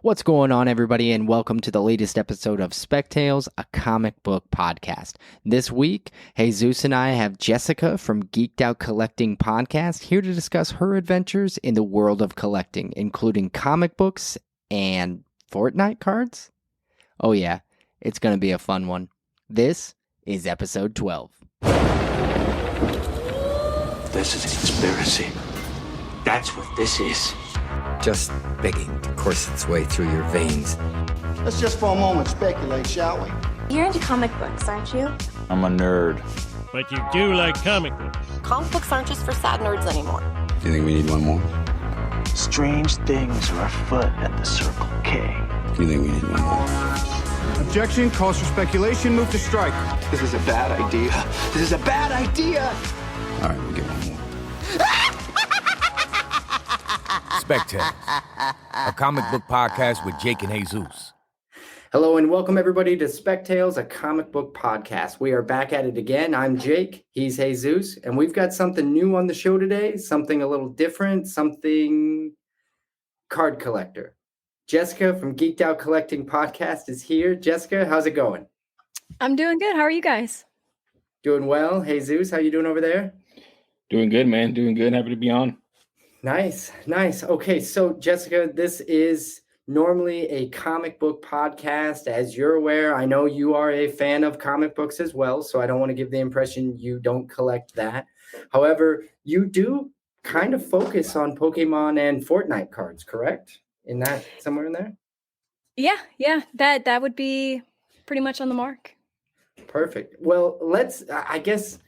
What's going on, everybody, and welcome to the latest episode of Spec Tales, a comic book podcast. This week, Jesus and I have Jessica from Geeked Out Collecting podcast here to discuss her adventures in the world of collecting, including comic books and Fortnite cards. Oh yeah, it's going to be a fun one. This is episode 12. This is a conspiracy. That's what this is. Just begging to course its way through your veins. Let's just for a moment speculate, shall we? You're into comic books, aren't you? I'm a nerd. But you do like comic books. Comic books aren't just for sad nerds anymore. Do you think we need one more? Strange things are afoot at the Circle K. Do you think we need one more? Objection, calls for speculation, move to strike. This is a bad idea. This is a bad idea. All right, we'll get one more. Spec Tales, a comic book podcast with Jake and Jesus. Hello and welcome everybody to Spec Tales, a comic book podcast. We are back at it again. I'm Jake, he's Jesus, and we've got something new on the show today, something a little different, something card collector. Jessica from Geeked Out Collecting podcast is here. Jessica, how's it going? I'm doing good. How are you guys? Doing well. Jesus, how you doing over there? Doing good, man. Doing good. Happy to be on. Nice. Okay, so Jessica, this is normally a comic book podcast. As you're aware, I know you are a fan of comic books as well, so I don't want to give the impression you don't collect that. However, you do kind of focus on Pokemon and Fortnite cards, correct? In that, somewhere in there? Yeah. That would be pretty much on the mark. Perfect. Well, let's, I guess,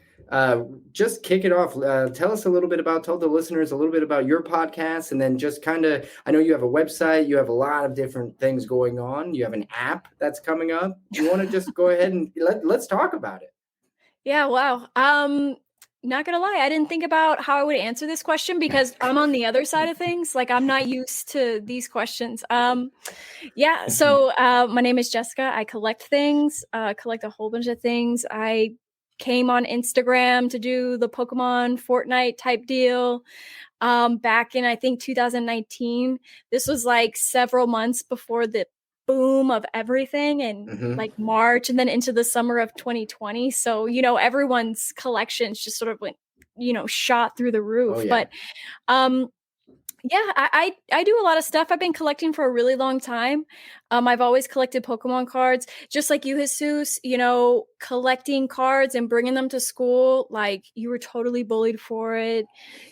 just kick it off. Tell the listeners a little bit about your podcast, and then just kind of, I know you have a website, you have a lot of different things going on. You have an app that's coming up. You want to just go ahead and let's talk about it. Yeah, wow. Not gonna lie, I didn't think about how I would answer this question because I'm on the other side of things. Like, I'm not used to these questions. So my name is Jessica. I collect things, collect a whole bunch of things. I came on Instagram to do the Pokemon Fortnite type deal back in, I think, 2019. This was like several months before the boom of everything and like March and then into the summer of 2020. So, everyone's collections just sort of went, shot through the roof. Oh, yeah. But I do a lot of stuff. I've been collecting for a really long time. I've always collected Pokemon cards, just like you, Jesus, collecting cards and bringing them to school. Like, you were totally bullied for it.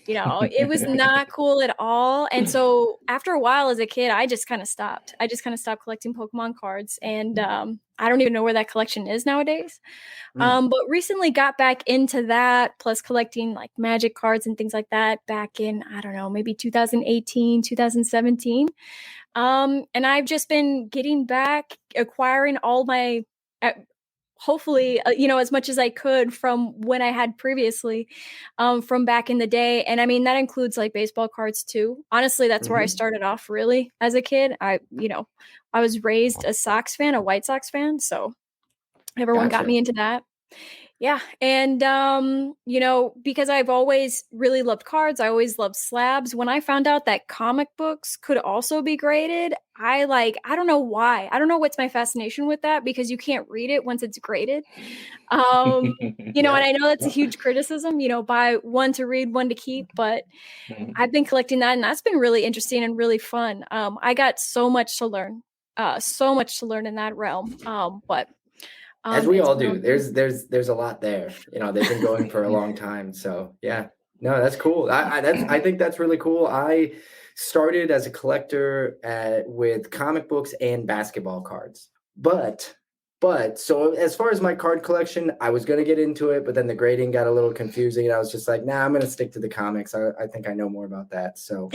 It was not cool at all. And so after a while as a kid, I just kind of stopped. I just kind of stopped collecting Pokemon cards. And I don't even know where that collection is nowadays. But recently got back into that, plus collecting like Magic cards and things like that back in, I don't know, maybe 2018, 2017. And I've just been getting back, acquiring all my, hopefully, as much as I could from when I had previously, from back in the day. And I mean, that includes like baseball cards too. Honestly, that's where I started off really as a kid. I was raised a Sox fan, a White Sox fan. So everyone got me into that. Yeah. And, because I've always really loved cards, I always loved slabs. When I found out that comic books could also be graded, I don't know why. I don't know what's my fascination with that, because you can't read it once it's graded. And I know that's a huge criticism, buy one to read, one to keep, but I've been collecting that, and that's been really interesting and really fun. I got so much to learn in that realm. But as we all do, there's a lot there. They've been going for a long time. So yeah, no, that's cool. I think that's really cool. I started as a collector with comic books and basketball cards. But so as far as my card collection, I was going to get into it, but then the grading got a little confusing, and I was just like, nah, I'm going to stick to the comics. I think I know more about that. So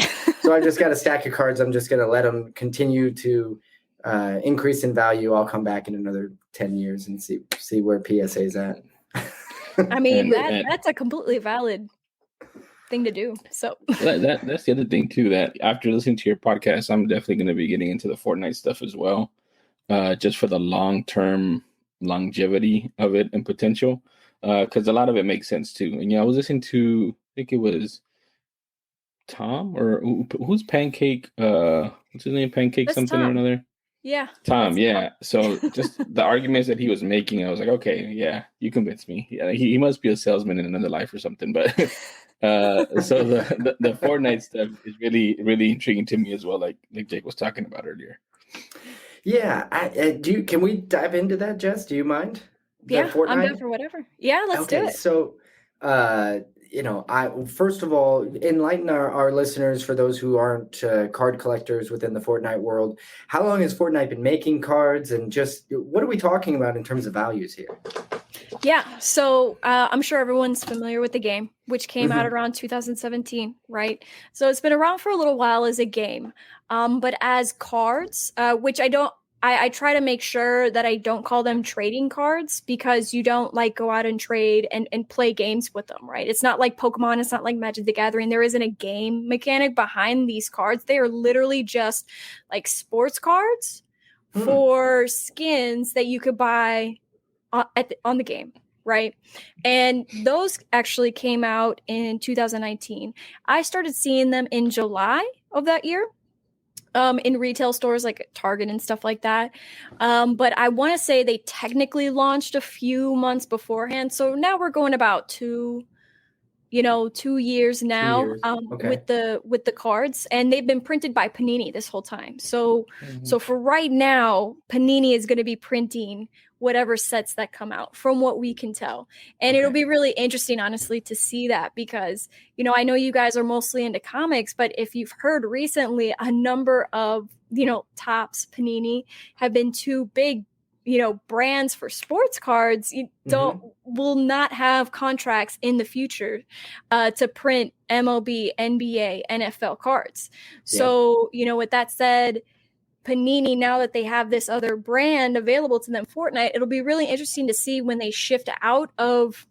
I just got a stack of cards. I'm just going to let them continue to increase in value. I'll come back in another 10 years and see where PSA is at. I mean, that's a completely valid thing to do. So that's the other thing too, that after listening to your podcast, I'm definitely going to be getting into the Fortnite stuff as well, just for the long-term longevity of it and potential, because a lot of it makes sense too. And I was listening to, I think it was Tom or who's Pancake what's his name? Pancake That's something or Tom. another. Yeah. Tom, yeah. So just the arguments that he was making, I was like, okay, yeah, you convinced me. Yeah, he must be a salesman in another life or something. But so the Fortnite stuff is really really intriguing to me as well. Like Jake was talking about earlier. Yeah, can we dive into that, Jess? Do you mind? The Yeah, I'm down Fortnite? for whatever. Yeah, let's do Okay, it. so I first of all enlighten our listeners, for those who aren't card collectors within the Fortnite world. How long has Fortnite been making cards, and just what are we talking about in terms of values here? Yeah, so I'm sure everyone's familiar with the game, which came out Mm-hmm. around 2017, right? So it's been around for a little while as a game, but as cards, which I try to make sure that I don't call them trading cards, because you don't like go out and trade and play games with them, right? It's not like Pokemon, it's not like Magic the Gathering. There isn't a game mechanic behind these cards. They are literally just like sports cards for skins that you could buy on the game, right? And those actually came out in 2019. I started seeing them in July of that year, in retail stores like Target and stuff like that. But I want to say they technically launched a few months beforehand. So now we're going about 2 years now, 2 years. Okay. with the cards, and they've been printed by Panini this whole time. So for right now, Panini is going to be printing whatever sets that come out, from what we can tell. And it'll be really interesting, honestly, to see that, because I know you guys are mostly into comics, but if you've heard recently, a number of Topps, Panini have been too big brands for sports cards. Will not have contracts in the future to print MLB, NBA, NFL cards. So, with that said, Panini, now that they have this other brand available to them, Fortnite, it'll be really interesting to see when they shift out of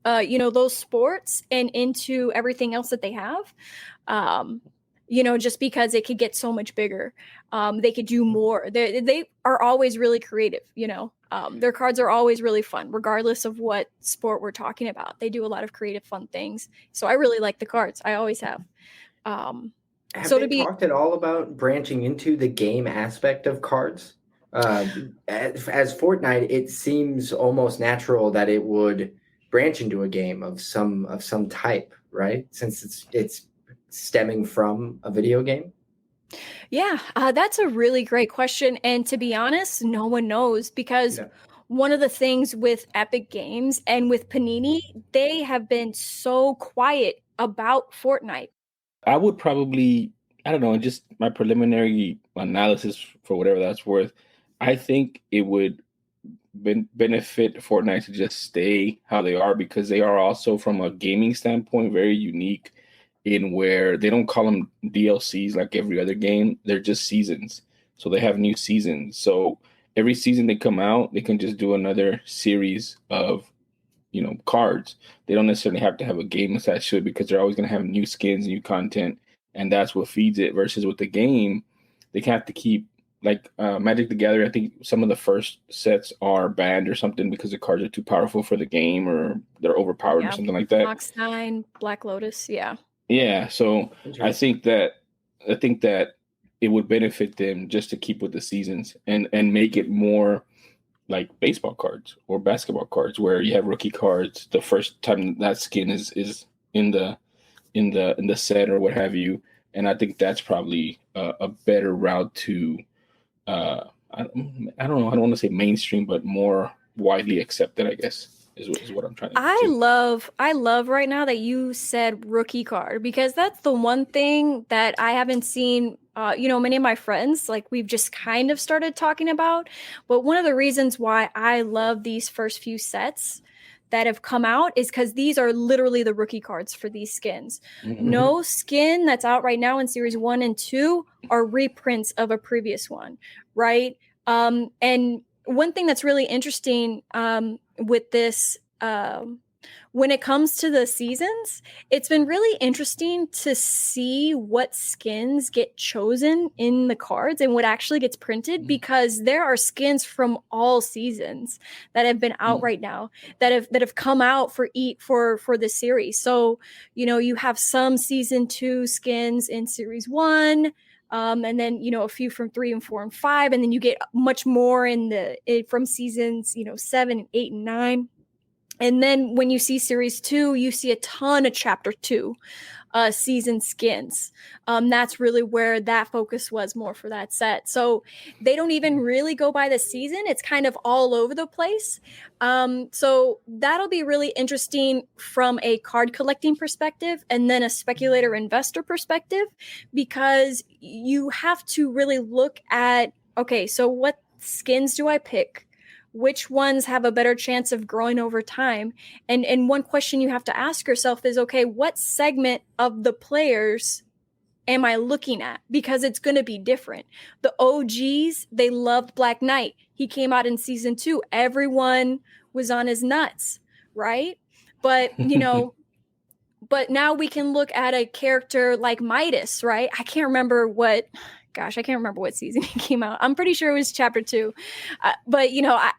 those sports and into everything else that they have. Just because it could get so much bigger. They could do more. They are always really creative, their cards are always really fun, regardless of what sport we're talking about. They do a lot of creative, fun things. So I really like the cards. I always have. Have so they to be talked at all about branching into the game aspect of cards? As Fortnite, it seems almost natural that it would branch into a game of some type, right? Since it's stemming from a video game. Yeah, that's a really great question. And to be honest, no one knows, because one of the things with Epic Games and with Panini, they have been so quiet about Fortnite. I would probably, I don't know, just my preliminary analysis, for whatever that's worth, I think it would benefit Fortnite to just stay how they are, because they are also, from a gaming standpoint, very unique in where they don't call them DLCs like every other game. They're just seasons. So they have new seasons. So every season they come out, they can just do another series of cards. They don't necessarily have to have a game attached to it, because they're always going to have new skins, new content, and that's what feeds it. Versus with the game, they have to keep, like Magic the Gathering, I think some of the first sets are banned or something because the cards are too powerful for the game, or they're overpowered or something like that. Fox 9, Black Lotus, Yeah, so I think that it would benefit them just to keep with the seasons and make it more like baseball cards or basketball cards, where you have rookie cards the first time that skin is in the set or what have you. And I think that's probably a better route to I don't know, I don't want to say mainstream, but more widely accepted, I guess, is what I'm trying to I love right now that you said rookie card, because that's the one thing that I haven't seen many of my friends, like, we've just kind of started talking about. But one of the reasons why I love these first few sets that have come out is because these are literally the rookie cards for these skins. No skin that's out right now in series 1 and 2 are reprints of a previous one, right? And one thing that's really interesting with this, when it comes to the seasons, it's been really interesting to see what skins get chosen in the cards and what actually gets printed, because there are skins from all seasons that have been out right now that have come out for the series. So, you have some season 2 skins in series 1. and then a few from 3 and 4 and 5, and then you get much more from seasons 7 and 8 and 9. And then when you see series 2, you see a ton of chapter 2 season skins. That's really where that focus was more for that set. So they don't even really go by the season. It's kind of all over the place. So that'll be really interesting from a card collecting perspective and then a speculator investor perspective, because you have to really look at, okay, so what skins do I pick? Which ones have a better chance of growing over time? And one question you have to ask yourself is, okay, what segment of the players am I looking at? Because it's going to be different. The OGs, they loved Black Knight. He came out in season 2. Everyone was on his nuts, right? But, but now we can look at a character like Midas, right? I can't remember what season he came out. I'm pretty sure it was chapter 2. But,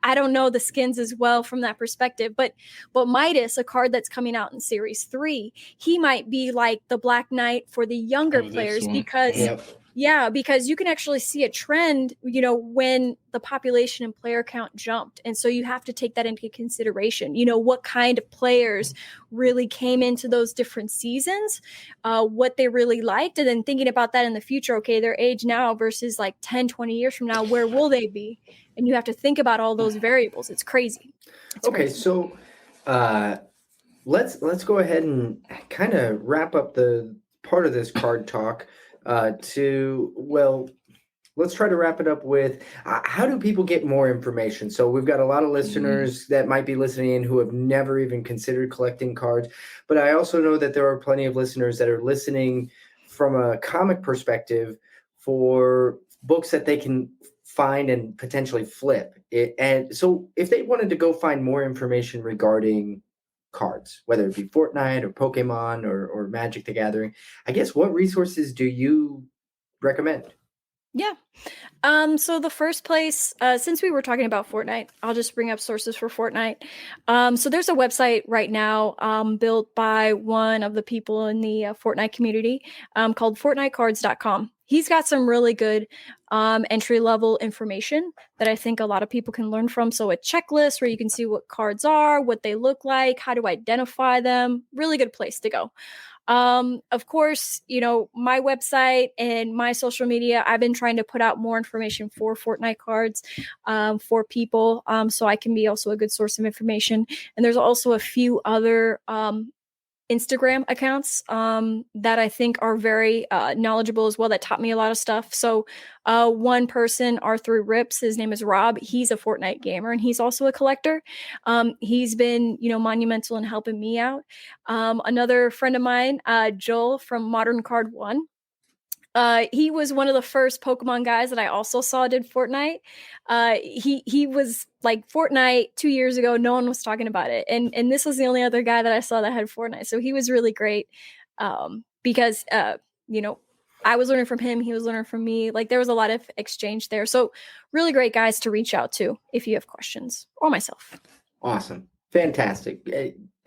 I don't know the skins as well from that perspective. But Midas, a card that's coming out in series 3, he might be like the Black Knight for the younger players because... Yep. Yeah, because you can actually see a trend, when the population and player count jumped. And so you have to take that into consideration. What kind of players really came into those different seasons, what they really liked, and then thinking about that in the future. Okay, their age now versus like 10, 20 years from now, where will they be? And you have to think about all those variables. It's crazy. So let's go ahead and kind of wrap up the part of this card talk. Let's try to wrap it up with how do people get more information? So we've got a lot of listeners that might be listening in who have never even considered collecting cards, but I also know that there are plenty of listeners that are listening from a comic perspective for books that they can find and potentially flip it. And so if they wanted to go find more information regarding cards, whether it be Fortnite or Pokemon or Magic the Gathering, I guess, what resources do you recommend? Yeah. So the first place, since we were talking about Fortnite, I'll just bring up sources for Fortnite. So there's a website right now built by one of the people in the Fortnite community called FortniteCards.com. He's got some really good entry-level information that I think a lot of people can learn from. So a checklist where you can see what cards are, what they look like, how to identify them. Really good place to go. Of course, my website and my social media, I've been trying to put out more information for Fortnite cards for people, so I can be also a good source of information. And there's also a few other Instagram accounts that I think are very knowledgeable as well, that taught me a lot of stuff. So one person, Arthur Rips, his name is Rob. He's a Fortnite gamer and he's also a collector. He's been, monumental in helping me out. Another friend of mine, Joel from Modern Card One. He was one of the first Pokemon guys that I also saw did Fortnite. He was like Fortnite 2 years ago. No one was talking about it. And this was the only other guy that I saw that had Fortnite. So he was really great because, I was learning from him. He was learning from me. Like there was a lot of exchange there. So really great guys to reach out to if you have questions, or myself. Awesome. Fantastic.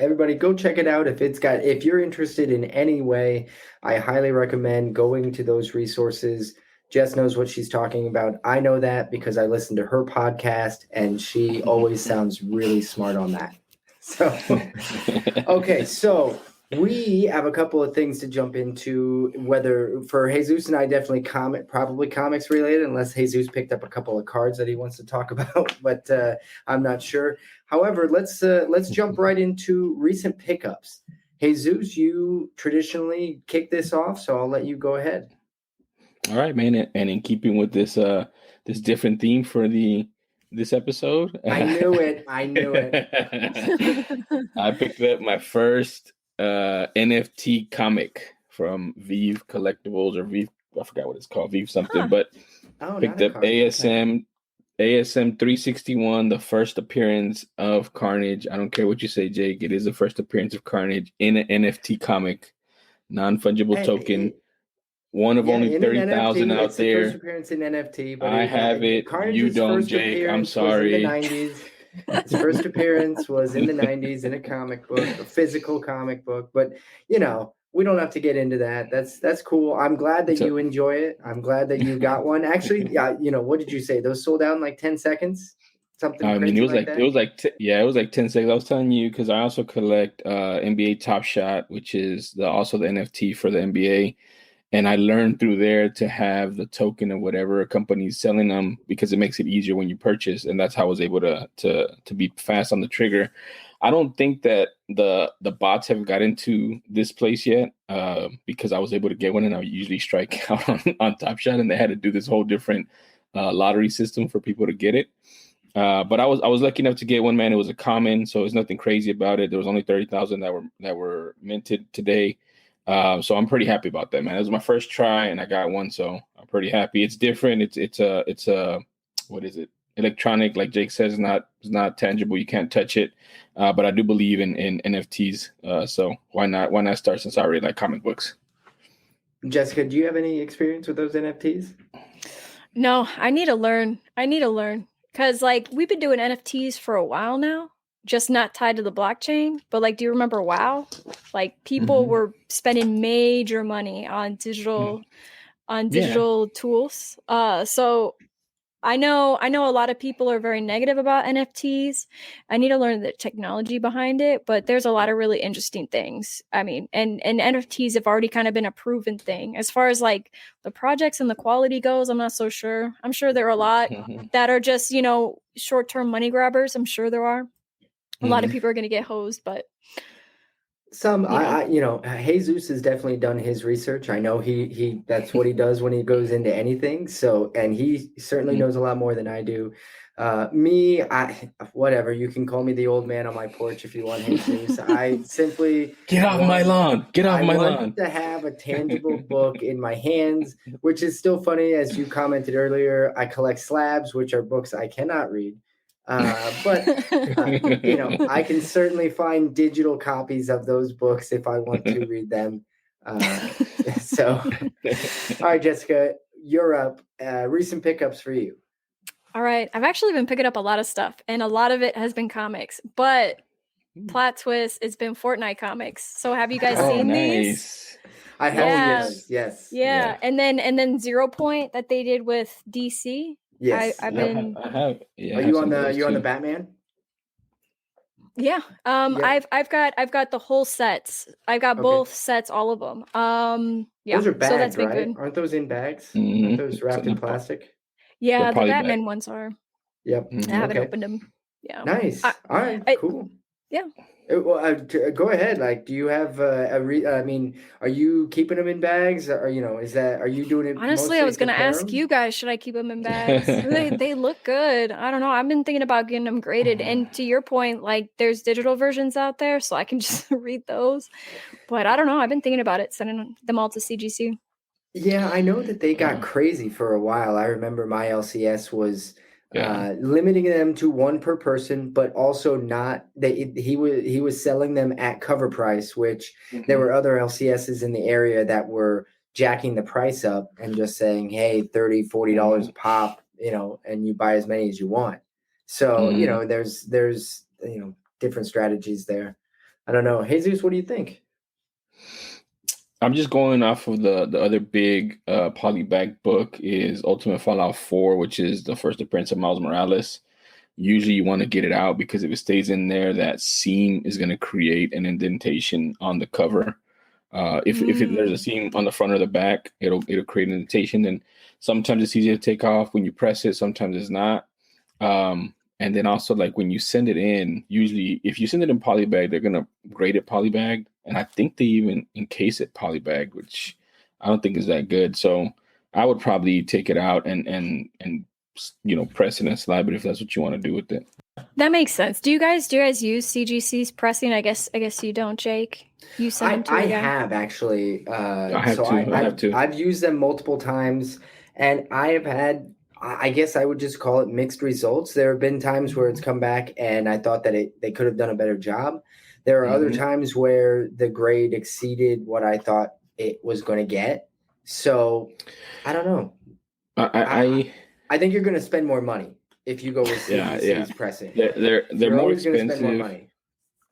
Everybody go check it out. If you're interested in any way, I highly recommend going to those resources. Jess knows what she's talking about. I know that because I listen to her podcast and she always sounds really smart on that. So, okay. So we have a couple of things to jump into, whether for Jesus and I, definitely probably comics related, unless Jesus picked up a couple of cards that he wants to talk about, but I'm not sure. However, let's jump right into recent pickups. Jesus, you traditionally kick this off, so I'll let you go ahead. All right, man. And in keeping with this this different theme for this episode, I knew it. I picked up my first NFT comic from Vive Collectibles, or Vive, I forgot what it's called, Vive something, but picked up ASM 361, the first appearance of Carnage. I don't care what you say, Jake. It is the first appearance of Carnage in an NFT comic, non-fungible token. One of only 30,000 out it's there. The first appearance in NFT, but I have it. Carnage's you don't, Jake. I'm sorry. In the 90s. His first appearance was in the 90s in a comic book, a physical comic book. But we don't have to get into that. That's cool. I'm glad that So- you enjoy it. I'm glad that you got one. Actually, yeah, what did you say? Those sold out in like 10 seconds? Something I mean, crazy it was like like that? it was like 10 seconds. I was telling you because I also collect NBA Top Shot, which is also the NFT for the NBA. And I learned through there to have the token of whatever company's selling them because it makes it easier when you purchase. And that's how I was able to be fast on the trigger. I don't think that the bots have got into this place yet because I was able to get one, and I usually strike out on Top Shot, and they had to do this whole different lottery system for people to get it. But I was lucky enough to get one, man. It was a common, so there's nothing crazy about it. There was only 30,000 that were minted today. So I'm pretty happy about that, man. It was my first try, and I got one, so I'm pretty happy. It's different. It's a what is it? Electronic, like Jake says, it's not tangible. You can't touch it. But I do believe in NFTs. So why not start since I already like comic books? Jessica, do you have any experience with those NFTs? No, I need to learn. Because like we've been doing NFTs for a while now, just not tied to the blockchain. But like, do you remember WoW? Like people were spending major money on digital tools. So I know a lot of people are very negative about NFTs. I need to learn the technology behind it, but there's a lot of really interesting things. I mean, and NFTs have already kind of been a proven thing. As far as like the projects and the quality goes, I'm not so sure. I'm sure there are a lot that are just, short-term money grabbers. I'm sure there are. A lot of people are going to get hosed, but Some, Jesus has definitely done his research. I know he that's what he does when he goes into anything. So, and he certainly knows a lot more than I do. Me, whatever. You can call me the old man on my porch if you want, Jesus. I simply Get off my lawn. Get off my lawn. want to have a tangible book in my hands, which is still funny. As you commented earlier, I collect slabs, which are books I cannot read. But I can certainly find digital copies of those books if I want to read them. So, all right, Jessica, you're up. Recent pickups for you. All right. I've actually been picking up a lot of stuff, and a lot of it has been comics, but plot twist, it's been Fortnite comics. So have you guys seen these? I have. Yeah. Yes. Yeah. And then 0 Point that they did with DC. Yes. I've been. I have. Yeah. Are you on the Batman? Yeah. I've got the whole sets. I've got both sets, all of them. Yeah. Those are bags, so that's been right? good. Aren't those in bags? Mhm. Aren't those wrapped in plastic? Yeah, the poly Batman bag. ones are. Yep. I haven't opened them. Yeah. Nice. All right. Cool. Yeah. Well, go ahead. Like, do you have I mean, are you keeping them in bags? Or are you doing it? Honestly, I was going to ask you guys, should I keep them in bags? they look good. I don't know. I've been thinking about getting them graded. And to your point, like there's digital versions out there, so I can just read those. But I don't know. I've been thinking about it, sending them all to CGC. Yeah, I know that they got crazy for a while. I remember my LCS was limiting them to one per person, but also not he was selling them at cover price, which there were other LCSs in the area that were jacking the price up and just saying, hey, $30-$40 a pop, and you buy as many as you want. So, there's different strategies there. I don't know. Jesus, what do you think? I'm just going off of the other big polybag book is Ultimate Fallout 4, which is the first appearance of Miles Morales. Usually you want to get it out because if it stays in there, that seam is going to create an indentation on the cover. If there's a seam on the front or the back, it'll create an indentation. And sometimes it's easier to take off when you press it. Sometimes it's not. And then also like when you send it in, usually if you send it in polybag, they're going to grade it polybag. And I think they even encase it polybag, which I don't think is that good. So I would probably take it out and press it and slab it if that's what you want to do with it. That makes sense. Do you guys use CGC's pressing? I guess you don't, Jake. You send them to I have actually. I have to. I've used them multiple times, and I have had. I guess I would just call it mixed results. There have been times where it's come back, and I thought that they could have done a better job. There are other times where the grade exceeded what I thought it was going to get. So I don't know. I think you're going to spend more money if you go with CGC's pressing. They're more expensive. Spend more money.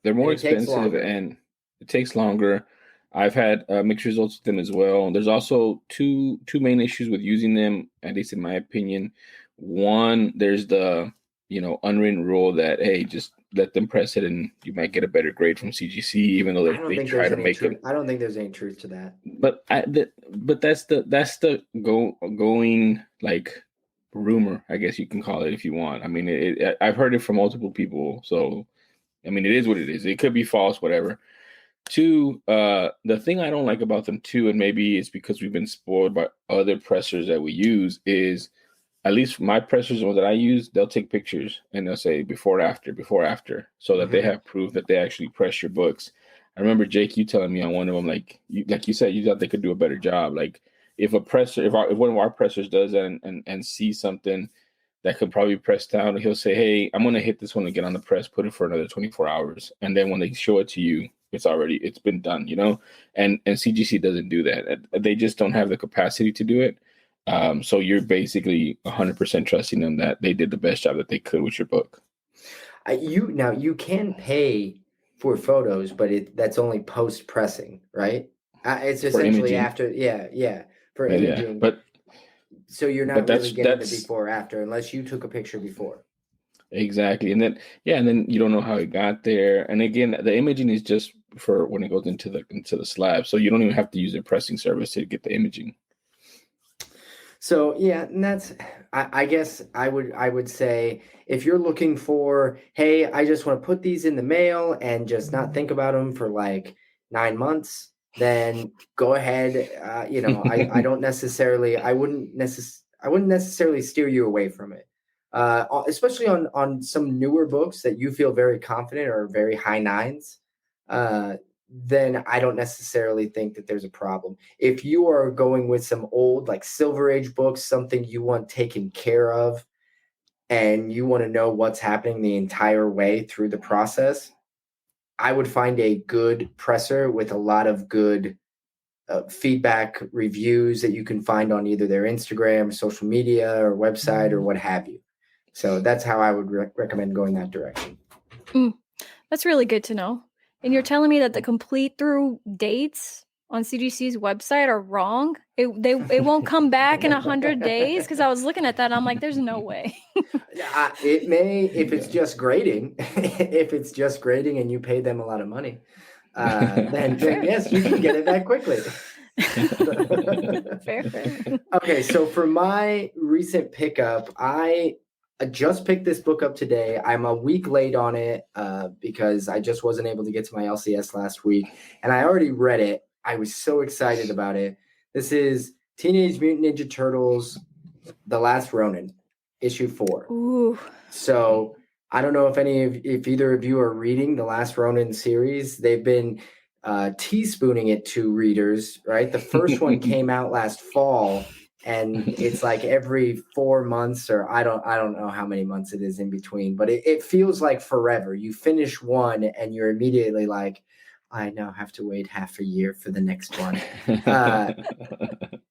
They're more expensive and it takes longer. I've had mixed results with them as well. There's also two main issues with using them, at least in my opinion. One, there's the unwritten rule that, hey, just let them press it and you might get a better grade from CGC, even though they try to make it. I don't think there's any truth to that. But that's the going like rumor, I guess you can call it if you want. I mean, I've heard it from multiple people, so I mean, it is what it is. It could be false, whatever. Two, the thing I don't like about them too, and maybe it's because we've been spoiled by other pressers that we use, is at least my pressers, the ones that I use, they'll take pictures and they'll say before, after, so that they have proof that they actually press your books. I remember, Jake, you telling me on one of them, like you said, you thought they could do a better job. Like if one of our pressers does that and sees something that could probably press down, he'll say, hey, I'm going to hit this one and get on the press, put it for another 24 hours. And then when they show it to you, it's been done, and CGC doesn't do that. They just don't have the capacity to do it. So you're basically 100% trusting them that they did the best job that they could with your book. You can pay for photos, but that's only post pressing, right? It's essentially after, for imaging. But so you're not really getting the before after unless you took a picture before. Exactly, and then you don't know how it got there. And again, the imaging is just for when it goes into the slab, so you don't even have to use their pressing service to get the imaging. So yeah, and that's I guess I would say if you're looking for, hey, I just want to put these in the mail and just not think about them for like 9 months, then go ahead. I don't necessarily, I wouldn't necessarily steer you away from it. Especially on some newer books that you feel very confident or very high nines, then I don't necessarily think that there's a problem. If you are going with some old, like Silver Age books, something you want taken care of, and you want to know what's happening the entire way through the process, I would find a good presser with a lot of good feedback reviews that you can find on either their Instagram, social media, or website, or what have you. So that's how I would recommend going that direction. That's really good to know. And you're telling me that the complete through dates on CGC's website are wrong? It won't come back in 100 days? Because I was looking at that and I'm like, there's no way. It may, if it's just grading, and you pay them a lot of money, then yes, you can get it back quickly. Fair. Okay, so for my recent pickup, I just picked this book up today. I'm a week late on it because I just wasn't able to get to my LCS last week, and I already read it. I was so excited about it. This is Teenage Mutant Ninja Turtles: The Last Ronin, issue 4. Ooh. So I don't know if either of you are reading the Last Ronin series. They've been teaspooning it to readers, right? The first one came out last fall, and it's like every 4 months, or I don't know how many months it is in between, but it feels like forever. You finish one and you're immediately like, I now have to wait half a year for the next one.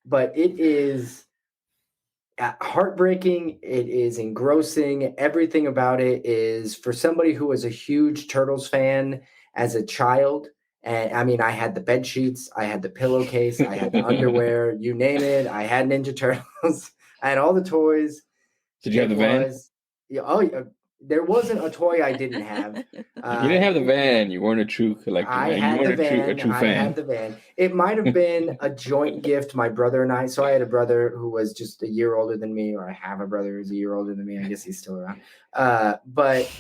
But it is heartbreaking. It is engrossing. Everything about it is, for somebody who was a huge Turtles fan as a child. And I mean, I had the bed sheets, I had the pillowcase, I had the underwear, you name it. I had Ninja Turtles. I had all the toys. Did you have the van? Yeah, there wasn't a toy I didn't have. You didn't have the van. You weren't a true collector. I had the van. I had the van. It might have been a joint gift, my brother and I. So I had a brother who was just a year older than me, or I have a brother who's a year older than me. I guess he's still around. But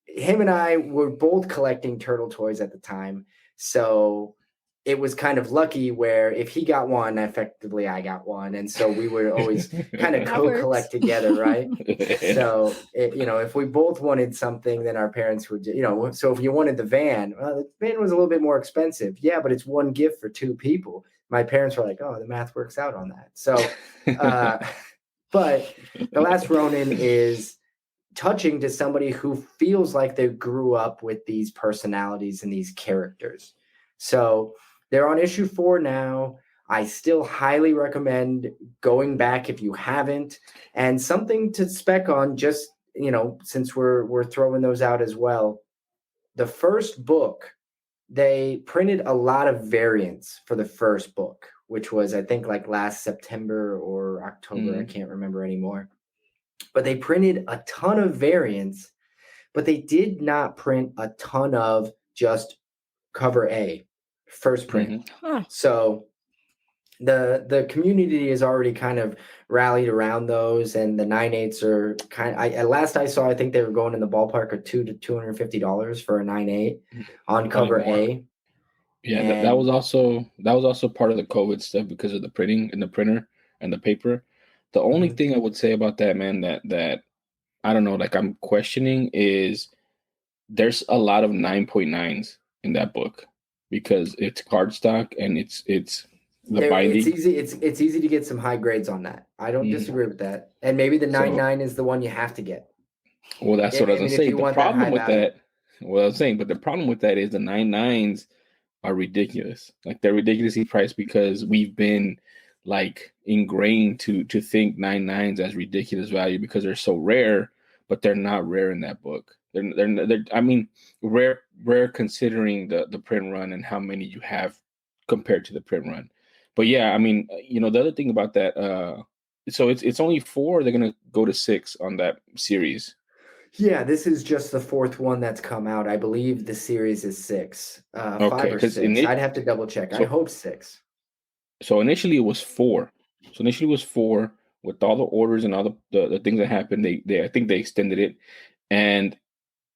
him and I were both collecting turtle toys at the time. So it was kind of lucky where if he got one, effectively I got one. And so we would always kind of co-collect together, right? So, if we both wanted something, then our parents would, so if you wanted the van, well, the van was a little bit more expensive. Yeah, but it's one gift for 2 people. My parents were like, oh, the math works out on that. So, but The Last Ronin is touching to somebody who feels like they grew up with these personalities and these characters. So they're on issue 4 now. I still highly recommend going back if you haven't. And something to spec on, just, since we're throwing those out as well. The first book they printed a lot of variants for the first book, which was, I think, like last September or October. I can't remember anymore. But they printed a ton of variants, but they did not print a ton of just cover A, first print. So the community is already kind of rallied around those, and the 9/8s are at last I saw, I think they were going in the ballpark of $200 to $250 for a 9/8 on cover A. Yeah, that was also part of the COVID stuff because of the printing and the printer and the paper. The only thing I would say about that, man, that I don't know, like I'm questioning is there's a lot of 9.9s in that book because it's cardstock and it's the binding. It's easy to get some high grades on that. I don't disagree with that. And maybe the 9/9 is the one you have to get. Well, that's what I was gonna say. The problem with that, what I was saying, but the problem with that is the 9/9s are ridiculous. Like they're ridiculously priced because we've been like ingrained to think 9/9s as ridiculous value because they're so rare, but they're not rare in that book. They're I mean, rare considering the print run and how many you have compared to the print run. But yeah, I mean, you know, the other thing about that, so it's only 4. They're gonna go to 6 on that series. Yeah, this is just the 4th one that's come out. I believe the series is 6, 5 or 6. I'd have to double check. I hope 6. So initially it was 4. With all the orders and all the things that happened. They I think they extended it, and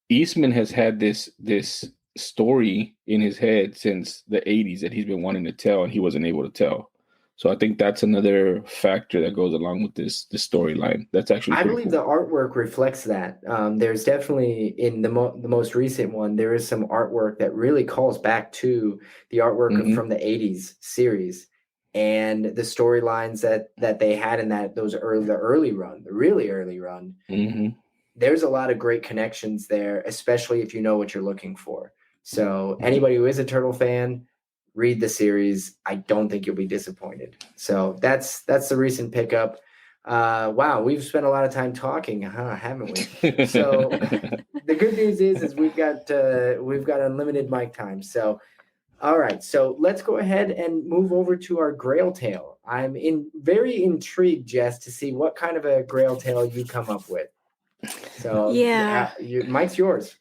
Eastman has had this story in his head since the 80s that he's been wanting to tell and he wasn't able to tell. So I think that's another factor that goes along with this storyline. That's actually I believe cool. the artwork reflects that. There's definitely in the most recent one, there is some artwork that really calls back to the artwork from the 80s series and the storylines that they had in the really early run. There's a lot of great connections there, especially if you know what you're looking for. So anybody who is a Turtle fan, read the series. I don't think you'll be disappointed. So that's the recent pickup. Wow, we've spent a lot of time talking, haven't we? So the good news is we've got unlimited mic time. So all right, so let's go ahead and move over to our Grail Tale. I'm very intrigued, Jess, to see what kind of a Grail Tale you come up with. So yeah, mic's yours.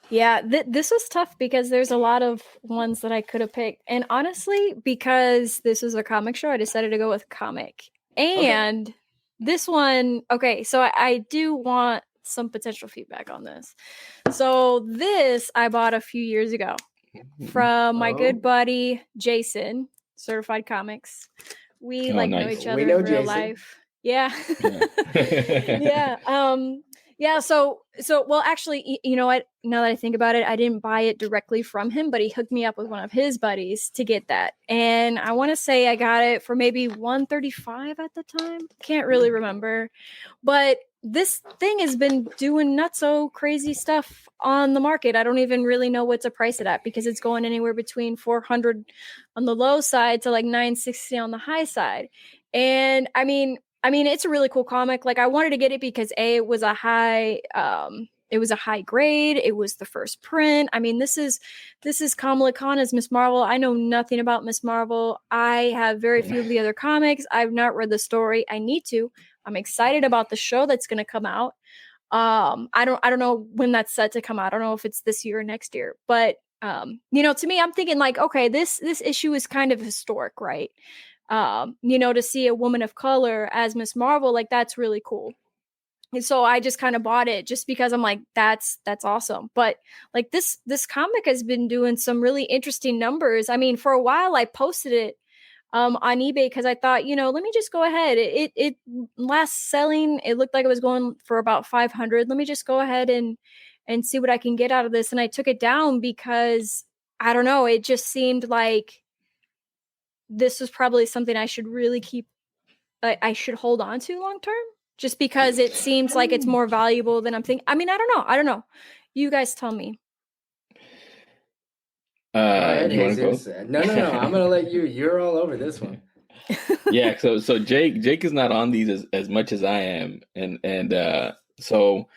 Yeah, this was tough because there's a lot of ones that I could have picked. And honestly, because this is a comic show, I decided to go with comic. And this one, okay, so I do want some potential feedback on this. So this I bought a few years ago from my good buddy, Jason, Certified Comics. We know each other in real life. Yeah. Yeah. So well, actually, you know what? Now that I think about it, I didn't buy it directly from him, but he hooked me up with one of his buddies to get that. And I want to say I got it for maybe $135 at the time. Can't really remember. But this thing has been doing nutso crazy stuff on the market. I don't even really know what to price it at because it's going anywhere between $400 on the low side to like $960 on the high side. And I mean, it's a really cool comic. Like I wanted to get it because it was a high grade. It was the first print. I mean, this is Kamala Khan as Miss Marvel. I know nothing about Miss Marvel. I have very few of the other comics. I've not read the story. I need to. I'm excited about the show that's going to come out. I don't know when that's set to come out. I don't know if it's this year or next year, but you know, to me, I'm thinking like, okay, this issue is kind of historic, right? You know, to see a woman of color as Miss Marvel, like that's really cool. And so I just kind of bought it just because I'm like, that's awesome. But like this comic has been doing some really interesting numbers. I mean, for a while I posted it on eBay because I thought, you know, let me just go ahead. It last selling, it looked like it was going for about 500. Let me just go ahead and see what I can get out of this. And I took it down because I don't know, it just seemed like this was probably something I should really keep. I should hold on to long term, just because it seems like it's more valuable than I'm thinking. I mean, I don't know. You guys tell me. You want to go? No. I'm gonna let you. You're all over this one. Yeah. So Jake is not on these as much as I am, and so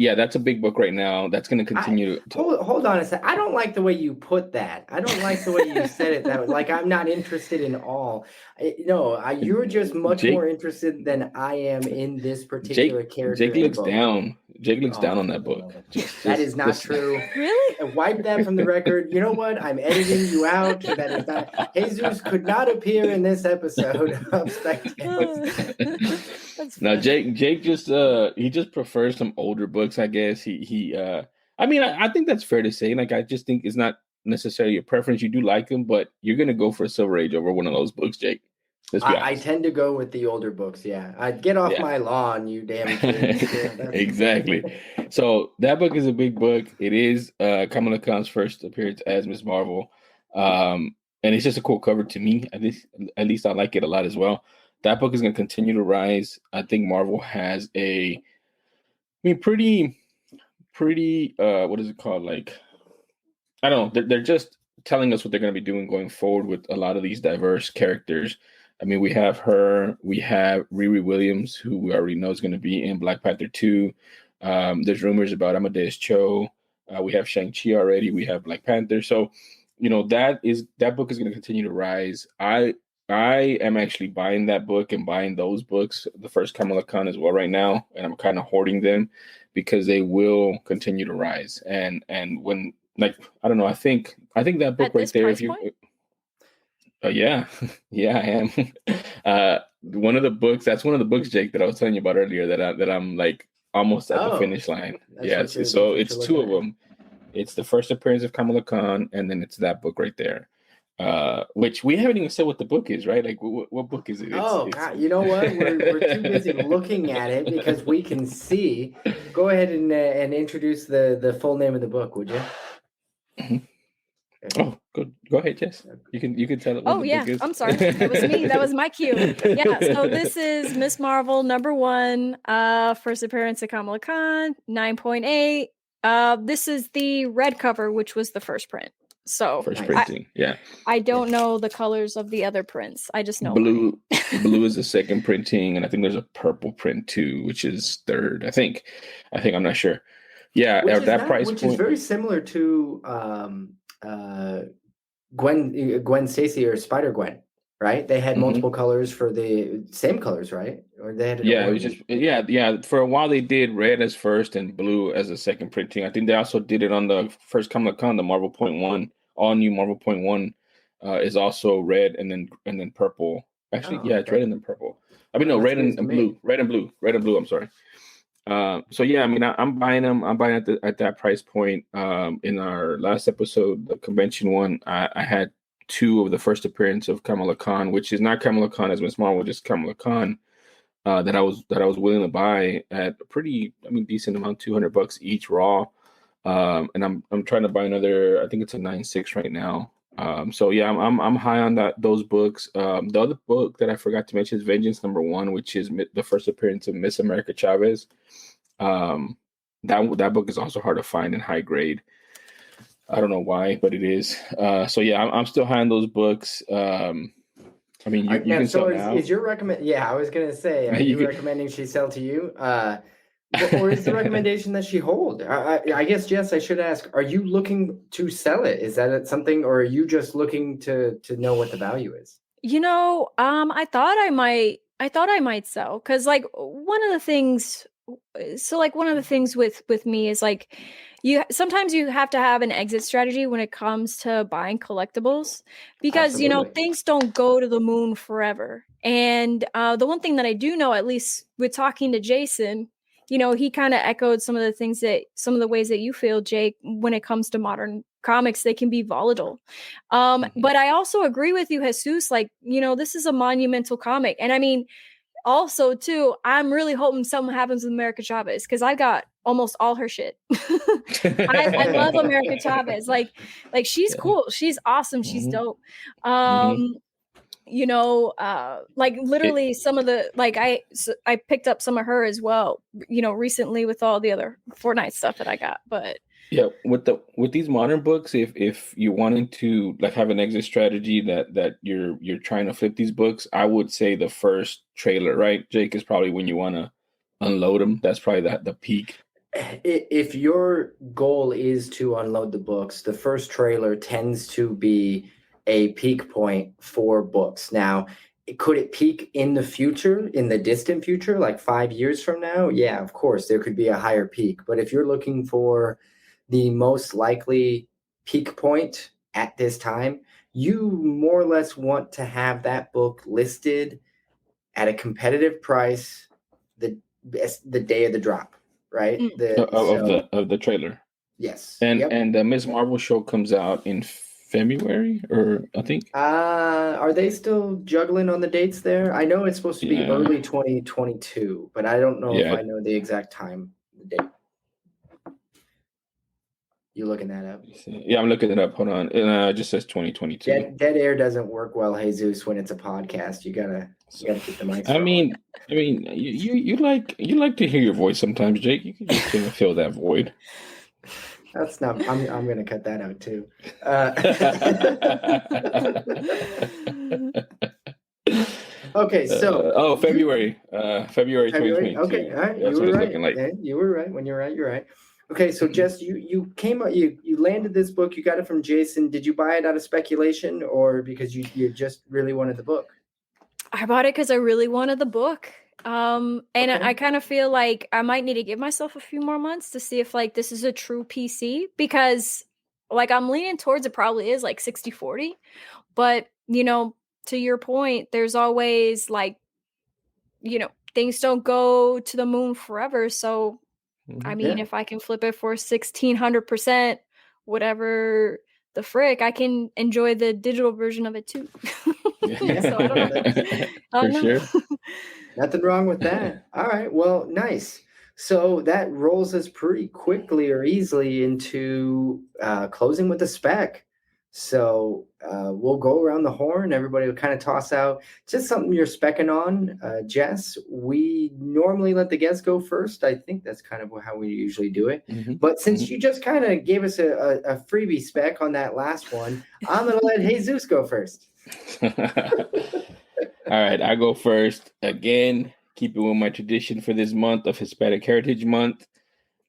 Yeah, that's a big book right now. That's going to continue to. Hold on a sec. I don't like the way you put that. I don't like the way you said it. That like I'm not interested in all. You're just much Jake- more interested than I am in this particular character. Jake in the looks book. down. Jake looks down on that no, book. no. That is not true. Really? Wipe that from the record. You know what? I'm editing you out. That is not. Jesus could not appear in this episode of Spectators. Now Jake just he just prefers some older books, I guess. I mean, I think that's fair to say. Like, I just think it's not necessarily a preference. You do like them, but you're gonna go for Silver Age over one of those books, Jake. Let's be I honest. tend to go with the older books. Yeah, I'd get off my lawn, you damn kids. Yeah, Exactly. So that book is a big book. It is Kamala Khan's first appearance as Miss Marvel, and it's just a cool cover to me. At least I like it a lot as well. That book is going to continue to rise. I think Marvel has pretty what is it called? Like, I don't know. They're just telling us what they're going to be doing going forward with a lot of these diverse characters. I mean, we have her. We have Riri Williams, who we already know is going to be in Black Panther 2. There's rumors about Amadeus Cho. We have Shang-Chi already. We have Black Panther. So, that book is going to continue to rise. I am actually buying that book and buying those books, the first Kamala Khan as well right now, and I'm kind of hoarding them because they will continue to rise. And when, like, I don't know, I think that book right there, if you yeah, yeah, I am. One of the books, Jake, that I was telling you about earlier that I'm like almost at the finish line. Yes, so it's two of them. It's the first appearance of Kamala Khan, and then it's that book right there. Which we haven't even said what the book is, right? Like, what book is it? God, you know what? We're too busy looking at it because we can see. Go ahead and introduce the full name of the book, would you? Mm-hmm. Oh, good. Go ahead, Jess. You can tell it. Oh yeah, I'm sorry. That was me. That was my cue. Yeah. So this is Miss Marvel #1. First appearance of Kamala Khan, 9.8. This is the red cover, which was the first print. So first printing, yeah. I don't know the colors of the other prints. I just know blue. Blue is the second printing, and I think there's a purple print too, which is third. I think I'm not sure. Yeah, at that price point, which is very similar to Gwen Stacy or Spider Gwen, right? They had multiple colors for the same colors, right? Or they had it was just yeah. For a while they did red as first and blue as a second printing. I think they also did it on the first Kamala Khan, the Marvel .1, all new Marvel .1 is also red and then purple. Actually, it's red and then purple. I mean, no, red and blue. I'm sorry. So yeah, I mean, I'm buying them. I'm buying at that price point. In our last episode, the convention one, I had 2 of the first appearance of Kamala Khan, which is not Kamala Khan as Miss Marvel, just Kamala Khan. That I was willing to buy at a pretty, decent amount, $200 each raw. And I'm trying to buy another. I think it's a 9.6 right now. So yeah, I'm high on those books. The other book that I forgot to mention is Vengeance #1, which is the first appearance of Miss America Chavez. That book is also hard to find in high grade. I don't know why, but it is. So yeah, I'm still high on those books. I mean, you can sell now. Is your recommend? Yeah, I was gonna say, are you recommending she sell to you? Or is the recommendation that she hold? I guess, Jess, I should ask, are you looking to sell it? Is that something, or are you just looking to know what the value is? I thought I might sell, because like one of the things with me is like sometimes you have to have an exit strategy when it comes to buying collectibles, because Absolutely. Things don't go to the moon forever. And the one thing that I do know, at least with talking to Jason, he kind of echoed some of the ways that you feel, Jake, when it comes to modern comics. They can be volatile. But I also agree with you, Jesus, like, this is a monumental comic. And I mean, also too, I'm really hoping something happens with America Chavez, because I got almost all her shit. I love America Chavez. Like she's cool. She's awesome. She's dope. Like literally some of the, like I picked up some of her as well, recently with all the other Fortnite stuff that I got. But yeah, with these modern books, if you wanted to like have an exit strategy that you're trying to flip these books, I would say the first trailer, right, Jake, is probably when you want to unload them. That's probably the peak If your goal is to unload the books, the first trailer tends to be a peak point for books. Now, could it peak in the future, in the distant future, like 5 years from now? Yeah, of course, there could be a higher peak. But if you're looking for the most likely peak point at this time, you more or less want to have that book listed at a competitive price the day of the drop, right? Of the trailer. Yes. And the Ms. Marvel show comes out in February, or I think. Are they still juggling on the dates there? I know it's supposed to be Yeah. early 2022, but I don't know if Yeah. I know the exact time, the date. You looking that up? Yeah, I'm looking it up. Hold on. It just says 2022. Dead air doesn't work well, Jesus, when it's a podcast. You gotta keep the mics I rolling. mean, you like to hear your voice sometimes, Jake. You can just fill that void. That's not. I'm gonna cut that out too. Okay, so February 2022. Okay, all right, That's you what were it's right. looking like. You were right. When you're right, you're right. Okay, so Jess, you came up, you landed this book. You got it from Jason. Did you buy it out of speculation or because you just really wanted the book? I bought it because I really wanted the book. And Okay. I kind of feel like I might need to give myself a few more months to see if like this is a true PC, because like I'm leaning towards it probably is like 60-40. But to your point, there's always like, things don't go to the moon forever. So I mean, Yeah. if I can flip it for 1600%, whatever the frick, I can enjoy the digital version of it too. So I don't know. Sure. Nothing wrong with that. All right. Well, nice. So that rolls us pretty quickly or easily into closing with the spec. So we'll go around the horn. Everybody will kind of toss out just something you're specking on. Jess, we normally let the guests go first. I think that's kind of how we usually do it. Mm-hmm. But since you just kind of gave us a freebie spec on that last one, I'm going to let Jesus go first. All right, I go first. Again, keeping with my tradition for this month of Hispanic Heritage Month,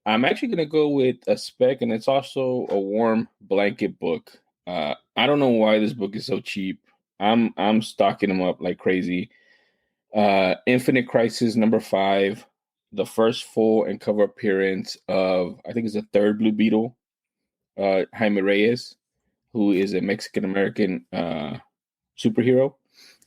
I'm actually going to go with a spec, and it's also a warm blanket book. I don't know why this book is so cheap. I'm stocking them up like crazy. Infinite Crisis #5, the first full and cover appearance of, I think it's the third Blue Beetle, Jaime Reyes, who is a Mexican-American superhero.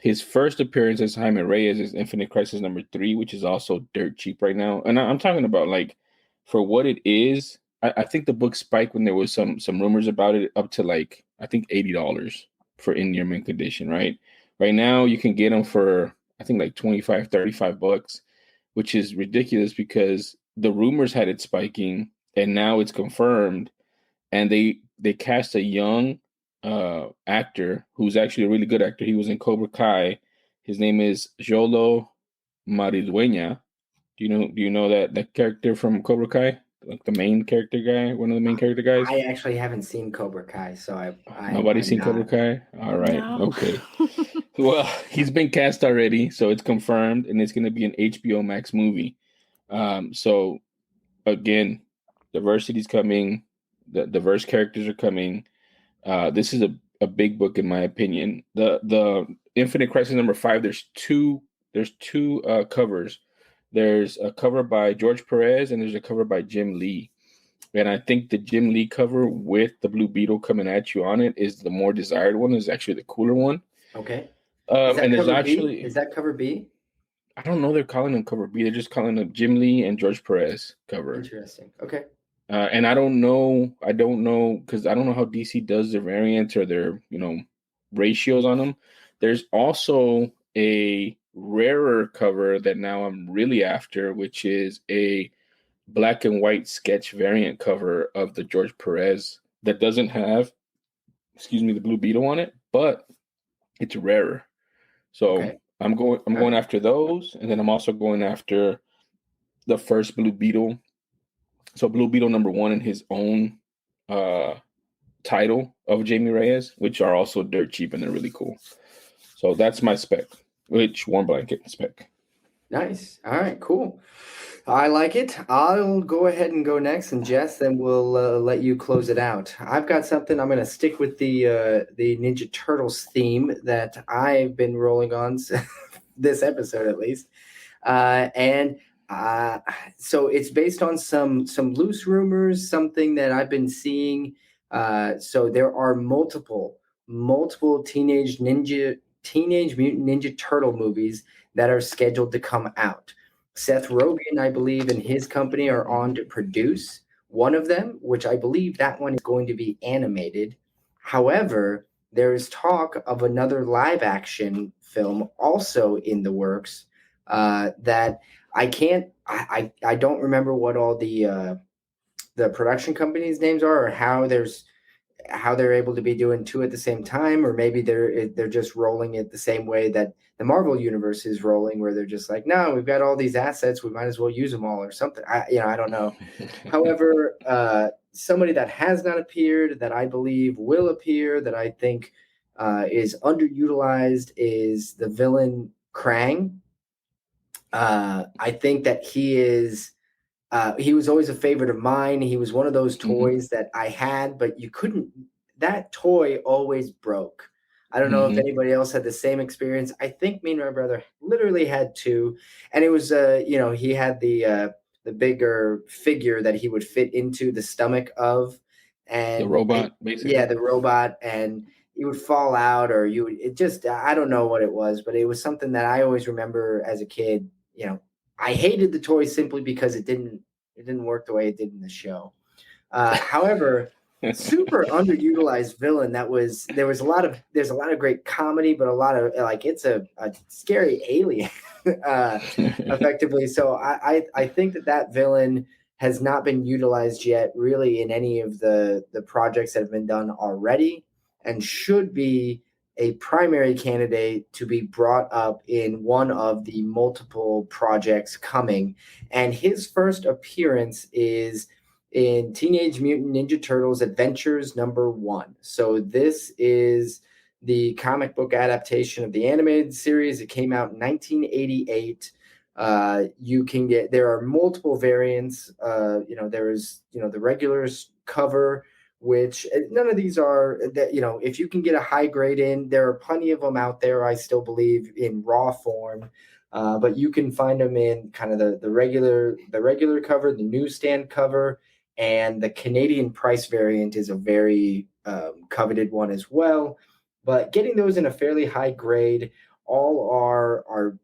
His first appearance as Jaime Reyes is Infinite Crisis #3, which is also dirt cheap right now. And I'm talking about like for what it is. I think the book spiked when there was some rumors about it up to like I think $80 for in-year mint condition. Right now you can get them for I think like $25, $35, which is ridiculous because the rumors had it spiking and now it's confirmed. And they cast a young actor who's actually a really good actor. He was in Cobra Kai. His name is Jolo Maridueña. Do you know that character from Cobra Kai? Like the main character guy, one of the main character guys? I actually haven't seen Cobra Kai, so Nobody's seen Cobra Kai? All right. No. Okay. Well, he's been cast already, so it's confirmed, and it's going to be an HBO Max movie. So again, diversity's coming. The diverse characters are coming. This is a big book in my opinion. The Infinite Crisis #5. There's two covers. There's a cover by George Perez and there's a cover by Jim Lee. And I think the Jim Lee cover with the Blue Beetle coming at you on it is the more desired one. Is actually the cooler one. Okay. And there's is that cover B? I don't know. They're calling them cover B. They're just calling them Jim Lee and George Perez cover. Interesting. Okay. And I don't know because I don't know how DC does their variants or their ratios on them. There's also a rarer cover that now I'm really after, which is a black and white sketch variant cover of the George Perez that doesn't have, the Blue Beetle on it, but it's rarer. So okay. I'm going after those, and then I'm also going after the first Blue Beetle. So Blue Beetle #1 in his own title of Jamie Reyes, which are also dirt cheap and they're really cool. So that's my spec, which warm blanket spec. Nice. All right, cool. I like it. I'll go ahead and go next, and Jess, then we'll let you close it out. I've got something. I'm going to stick with the Ninja Turtles theme that I've been rolling on this episode, at least. And so it's based on some loose rumors, something that I've been seeing. So there are multiple Teenage Mutant Ninja Turtle movies that are scheduled to come out. Seth Rogen, I believe, and his company are on to produce one of them, which I believe that one is going to be animated. However, there's talk of another live action film also in the works that I don't remember what all the production companies' names are, or how they're able to be doing two at the same time, or maybe they're just rolling it the same way that the Marvel universe is rolling, where they're just like, no, we've got all these assets, we might as well use them all, or something. I don't know. However, somebody that has not appeared, that I believe will appear, that I think is underutilized, is the villain Krang. I think that he was always a favorite of mine. He was one of those toys that I had, but that toy always broke. I don't know if anybody else had the same experience. I think me and my brother literally had two, and it was, he had the bigger figure that he would fit into the stomach of, and the robot, basically. Yeah, the robot, and you would fall out, or I don't know what it was, but it was something that I always remember as a kid. I hated the toy simply because it didn't work the way it did in the show. However, super underutilized villain. There's a lot of great comedy, but a lot of it's a scary alien, effectively. So I think that villain has not been utilized yet, really, in any of the projects that have been done already, and should be a primary candidate to be brought up in one of the multiple projects coming. And his first appearance is in Teenage Mutant Ninja Turtles Adventures #1. So this is the comic book adaptation of the animated series. It came out in 1988. There are multiple variants. There is, the regular cover, which none of these are that, if you can get a high grade in, there are plenty of them out there, I still believe, in raw form. But you can find them in kind of the regular cover, the newsstand cover, and the Canadian price variant is a very coveted one as well. But getting those in a fairly high grade, all are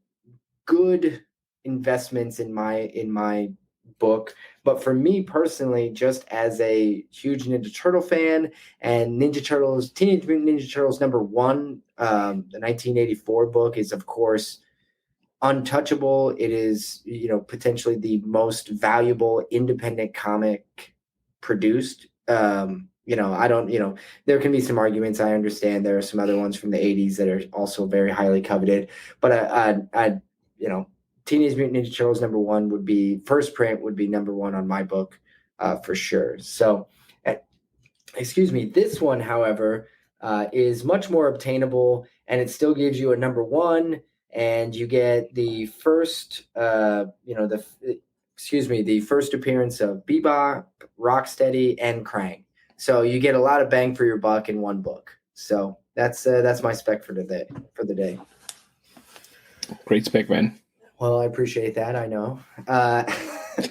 good investments in my book. But for me personally, just as a huge Ninja Turtle fan, and Teenage Mutant Ninja Turtles #1, the 1984 book, is of course untouchable. It is, potentially the most valuable independent comic produced. I don't, there can be some arguments. I understand there are some other ones from the 80s that are also very highly coveted, but Teenage Mutant Ninja Turtles #1 would be first print, would be #1 on my book, for sure. So, excuse me. This one, however, is much more obtainable, and it still gives you a #1, and you get the first, the first appearance of Bebop, Rocksteady, and Krang. So you get a lot of bang for your buck in one book. So that's my spec for the day. Great spec, man. Well, I appreciate that. I know.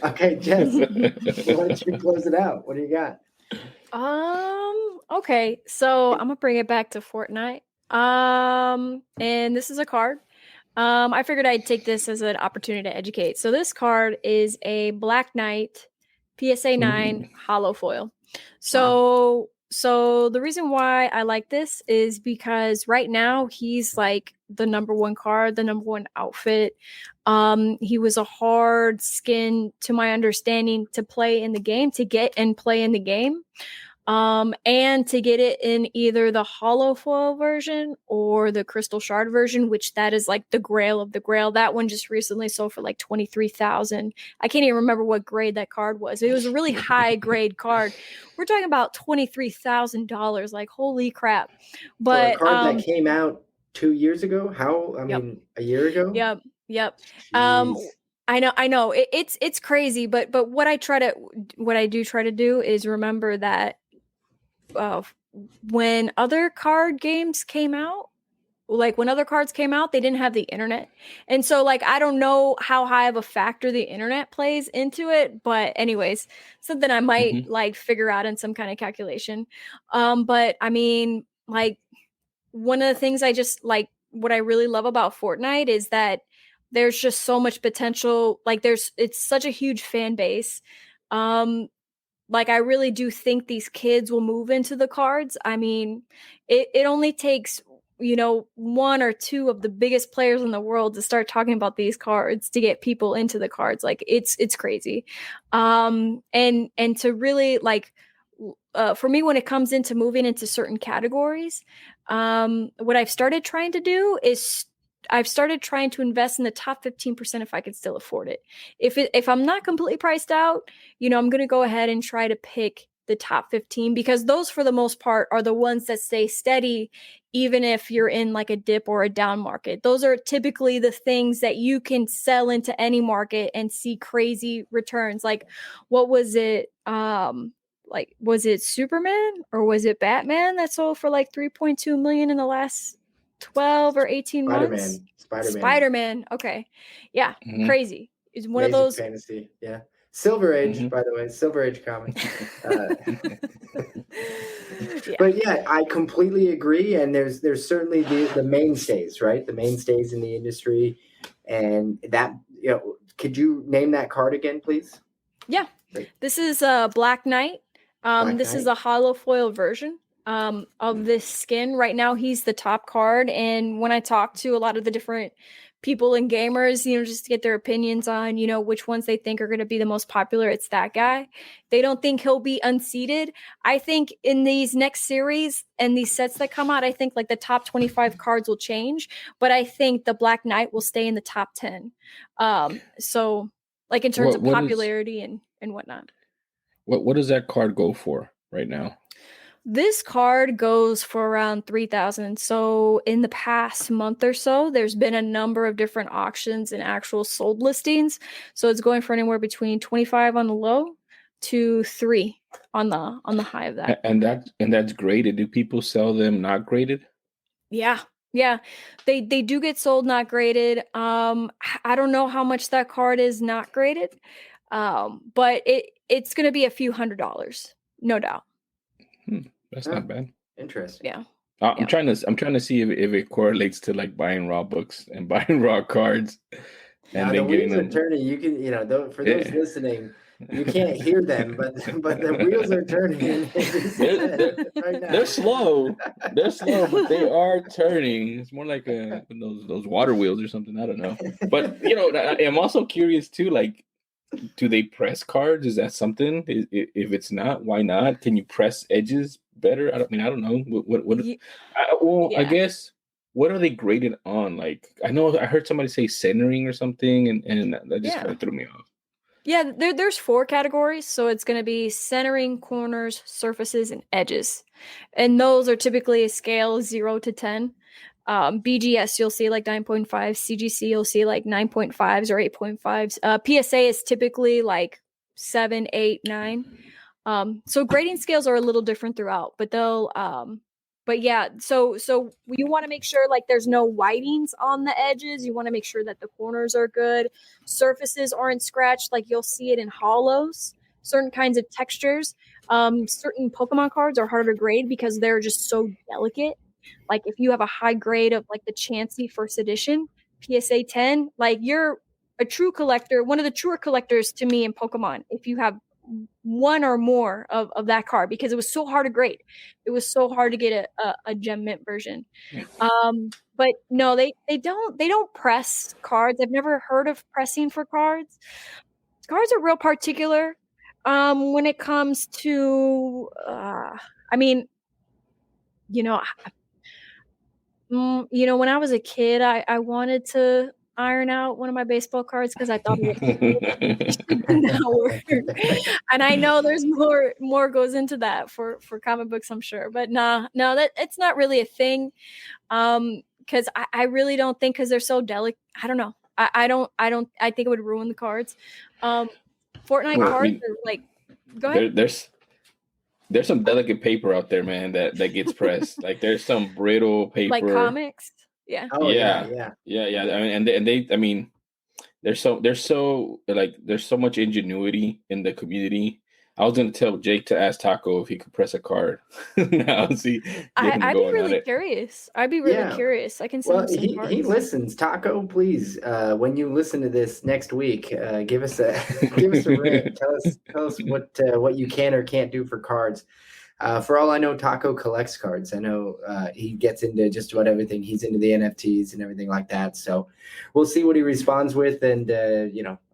Okay, Jess, why don't you close it out? What do you got? Okay, so I'm gonna bring it back to Fortnite. And this is a card. I figured I'd take this as an opportunity to educate. So this card is a Black Knight PSA 9 hollow foil. So the reason why I like this is because right now he's like the #1 card, the #1 outfit. He was a hard skin, to my understanding, to play in the game, to get and play in the game. And to get it in either the hollow foil version or the crystal shard version, which that is like the grail of the grail. That one just recently sold for like 23,000. I can't even remember what grade that card was. It was a really high grade card. We're talking about $23,000. Like, holy crap. But for a card that came out 2 years ago? A year ago? Yep. Jeez. I know. It's crazy, but what I do try to do is remember that uh, when other card games came out, like when other cards came out, they didn't have the internet. And so like I don't know how high of a factor the internet plays into it, but anyways, something I might like figure out in some kind of calculation. But I mean, like one of the things I just like what I really love about Fortnite is that there's just so much potential. Like it's such a huge fan base. Um like I really do think these kids will move into the cards. I mean, it only takes, you know, one or two of the biggest players in the world to start talking about these cards to get people into the cards. Like it's crazy. And to really like for me when it comes into moving into certain categories, what I've started trying to do is I've started trying to invest in the top 15% if I can still afford it. If I'm not completely priced out, you know, I'm going to go ahead and try to pick the top 15 because those for the most part are the ones that stay steady even if you're in like a dip or a down market. Those are typically the things that you can sell into any market and see crazy returns. Like what was it like was it Superman or was it Batman that sold for like 3.2 million in the last 12 or 18 months? Spider-Man. Okay. Yeah. Crazy. It's one Amazing of those fantasy. Yeah. Silver Age, by the way, Silver Age comic. But yeah, I completely agree. And there's certainly the mainstays, right? The mainstays in the industry. And that, you know, could you name that card again, please? Yeah. Great. This is Black Knight. This is a hollow foil version of this skin. Right now, he's the top card. And when I talk to a lot of the different people and gamers, you know, just to get their opinions on, you know, which ones they think are going to be the most popular, it's that guy. They don't think he'll be unseated. I think in these next series and these sets that come out, I think like the top 25 cards will change, but I think the Black Knight will stay in the top 10. So like in terms of popularity and whatnot. What does that card go for right now? This card goes for around 3,000. So in the past month or so, there's been a number of different auctions and actual sold listings. So it's going for anywhere between 25 on the low to 3 on the high of that. And that's graded. Do people sell them not graded? Yeah. Yeah. They do get sold not graded. I don't know how much that card is not graded. But it's going to be a few $100s, no doubt. That's not bad. Interesting. Yeah. I'm trying to see if it correlates to like buying raw books and buying raw cards. And then the wheels are turning. You can, you know, for those listening, you can't hear them, but the wheels are turning. They're slow. They're slow, but they are turning. It's more like those water wheels or something. I don't know. But you know, I'm also curious too. Like, do they press cards? Is that something? If it's not, why not? Can you press edges better? I don't know. What? I guess. What are they graded on? Like, I know I heard somebody say centering or something, and that just kind of threw me off. Yeah, there's 4 categories. So it's going to be centering, corners, surfaces, and edges. And those are typically a scale 0 to 10. BGS, you'll see like 9.5. CGC, you'll see like 9.5s or 8.5s. PSA is typically like 7, 8, 9. So grading scales are a little different throughout, but but yeah, so you want to make sure like there's no whitings on the edges. You want to make sure that the corners are good. Surfaces aren't scratched. Like you'll see it in hollows, certain kinds of textures. Certain Pokemon cards are harder to grade because they're just so delicate. Like if you have a high grade of like the Chansey first edition, PSA 10, like you're a true collector, one of the truer collectors to me in Pokemon. If you have one or more of that card, because it was so hard to grade. It was so hard to get a gem mint version. But no, they don't press cards. I've never heard of pressing for cards. Cards are real particular when it comes to I mean, you know, when I was a kid, I wanted to iron out one of my baseball cards because I thought it would and I know there's more goes into that for comic books, I'm sure, but no, that it's not really a thing. Because I really don't think, because they're so delicate. I don't know. I think it would ruin the cards. Fortnite Well, I cards mean, are like, go ahead. There's some delicate paper out there, man, that gets pressed. Like there's some brittle paper, Like comics. Yeah. Oh yeah, yeah. yeah. I mean, and they I mean, there's so there's so much ingenuity in the community. I was gonna tell Jake to ask Taco if he could press a card. Now see, I'd be really curious. I'd be really Yeah. curious. I can send Well, him some he cards. listens. Taco, please, when you listen to this next week, give us a rant. Tell us what you can or can't do for cards. For all I know, Taco collects cards. I know he gets into just about everything. He's into the NFTs and everything like that. So we'll see what he responds with, and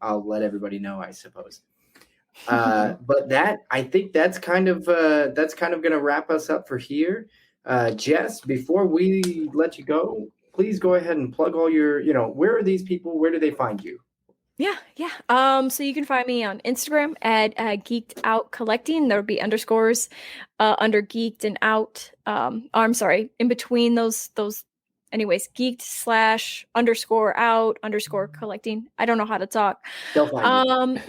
I'll let everybody know, I suppose. But I think that's kind of going to wrap us up for here. Jess, before we let you go, please go ahead and plug all your, where are these people? Where do they find you? Yeah. So you can find me on Instagram at Geeked Out Collecting. There'll be underscores under Geeked and Out. I'm sorry, in between those. Anyways, Geeked /_out _collecting. I don't know how to talk. They'll find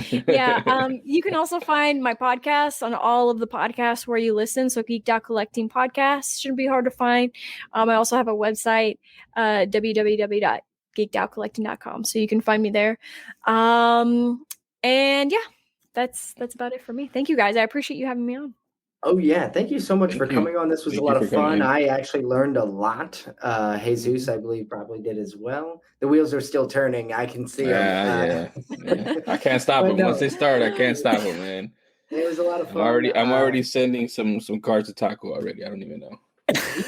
you. Yeah. You can also find my podcast on all of the podcasts where you listen. So Geeked Out Collecting podcast shouldn't be hard to find. I also have a website, www.geekedoutcollecting.com. So you can find me there. And yeah, that's about it for me. Thank you guys. I appreciate you having me on. Oh yeah, thank you so much for coming on. This was a lot of fun. I I actually learned a lot. Jesus, I believe, probably did as well. The wheels are still turning. I can see them. Yeah. I can't stop them. Once they start, I can't stop them, man. It was a lot of fun. I'm already sending some cards to Taco already. I don't even know.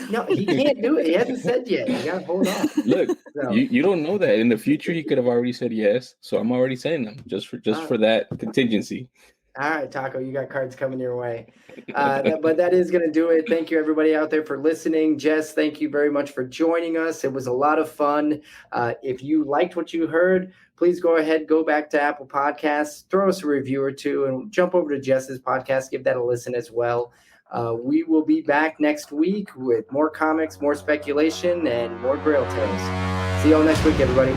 No, he can't do it. He hasn't said yet. You gotta hold on. Look, you don't know that. In the future, he could have already said yes. So I'm already sending them just for that contingency. All right, Taco, you got cards coming your way. But that is going to do it. Thank you, everybody out there, for listening. Jess, thank you very much for joining us. It was a lot of fun. If you liked what you heard, please go ahead, go back to Apple Podcasts, throw us a review or two, and jump over to Jess's podcast. Give that a listen as well. We will be back next week with more comics, more speculation, and more Grail Tales. See you all next week, everybody.